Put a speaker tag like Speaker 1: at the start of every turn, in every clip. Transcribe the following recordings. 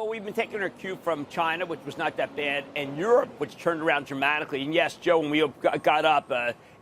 Speaker 1: Well, we've been taking our cue from China, which was not that bad, and Europe, which turned around dramatically. And yes, Joe, when we got up,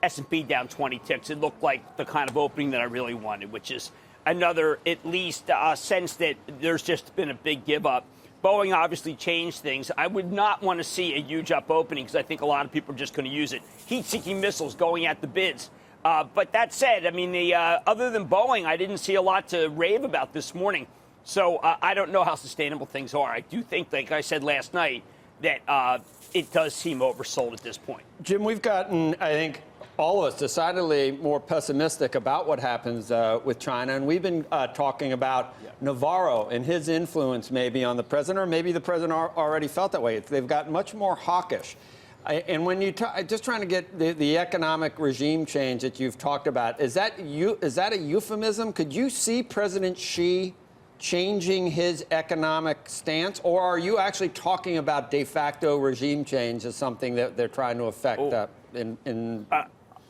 Speaker 1: S&P down 20 ticks, it looked like the kind of opening that I really wanted, which is another, at least, sense that there's just been a big give up. Boeing obviously changed things. I would not want to see a huge up opening because I think a lot of people are just going to use it. Heat-seeking missiles going at the bids. But that said, I mean, other than Boeing, I didn't see a lot to rave about this morning. So I don't know how sustainable things are. I do think, like I said last night, that it does seem oversold at this point.
Speaker 2: Jim, we've gotten, I think, all of us decidedly more pessimistic about what happens with China. And we've been talking about Navarro and his influence maybe on the president, or maybe the president already felt that way. They've gotten much more hawkish. And when you just trying to get the economic regime change that you've talked about, is that a euphemism? Could you see President Xi changing his economic stance, or are you actually talking about de facto regime change as something that they're trying to affect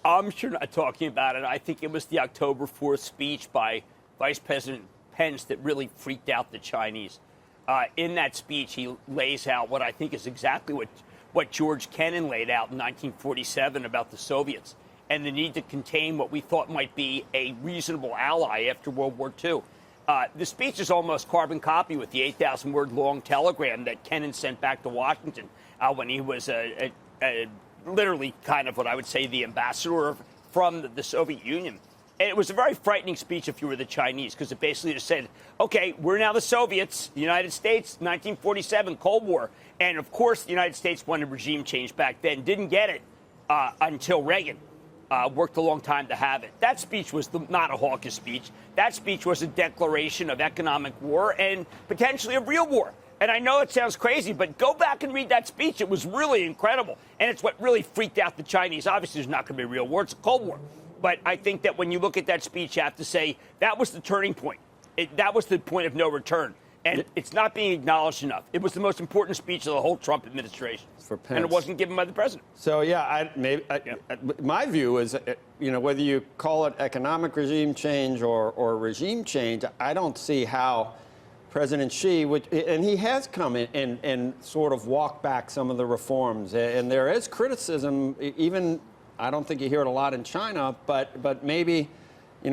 Speaker 1: I'm sure not talking about it. I think it was the October 4th speech by Vice President Pence that really freaked out the Chinese. In that speech, he lays out what I think is exactly what George Kennan laid out in 1947 about the Soviets and the need to contain what we thought might be a reasonable ally after World War II. The speech is almost carbon copy with the 8,000-word long telegram that Kennan sent back to Washington when he was literally kind of what I would say the ambassador from the Soviet Union. And it was a very frightening speech if you were the Chinese, because it basically just said, OK, we're now the Soviets, the United States, 1947, Cold War. And, of course, the United States wanted regime change back then, didn't get it until Reagan. Worked a long time to have it. That speech was not a hawkish speech. That speech was a declaration of economic war and potentially a real war. And I know it sounds crazy, but go back and read that speech. It was really incredible. And it's what really freaked out the Chinese. Obviously, there's not going to be a real war. It's a Cold War. But I think that when you look at that speech, you have to say that was the turning point. That was the point of no return. And it's not being acknowledged enough. It was the most important speech of the whole Trump administration.
Speaker 2: For Pence.
Speaker 1: And it wasn't given by the president.
Speaker 2: So, yeah, my view is, whether you call it economic regime change or regime change, I don't see how President Xi, and he has come in and sort of walked back some of the reforms. And there is criticism, even, I don't think you hear it a lot in China, but maybe,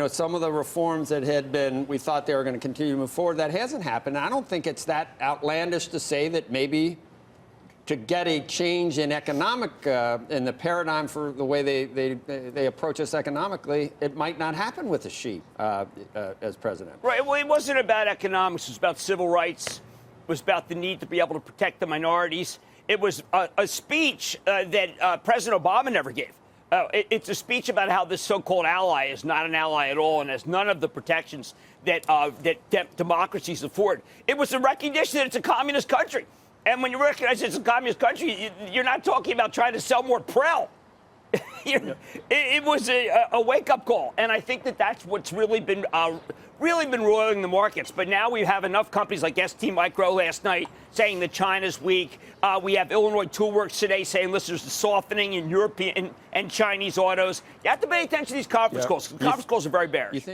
Speaker 2: some of the reforms that we thought they were going to continue to move forward, that hasn't happened. I don't think it's that outlandish to say that maybe to get a change in economic, in the paradigm for the way they approach us economically, it might not happen with the Xi as president.
Speaker 1: Right. Well, it wasn't about economics. It was about civil rights. It was about the need to be able to protect the minorities. It was a speech that President Obama never gave. It's a speech about how this so-called ally is not an ally at all and has none of the protections that democracies afford. It was a recognition that it's a communist country. And when you recognize it's a communist country, you're not talking about trying to sell more Prel. It was a wake-up call. And I think that that's what's really been roiling the markets. But now we have enough companies like ST Micro last night saying that China's weak. We have Illinois Toolworks today saying, listen, there's a softening in European and Chinese autos. You have to pay attention to these conference calls. The conference calls are very bearish.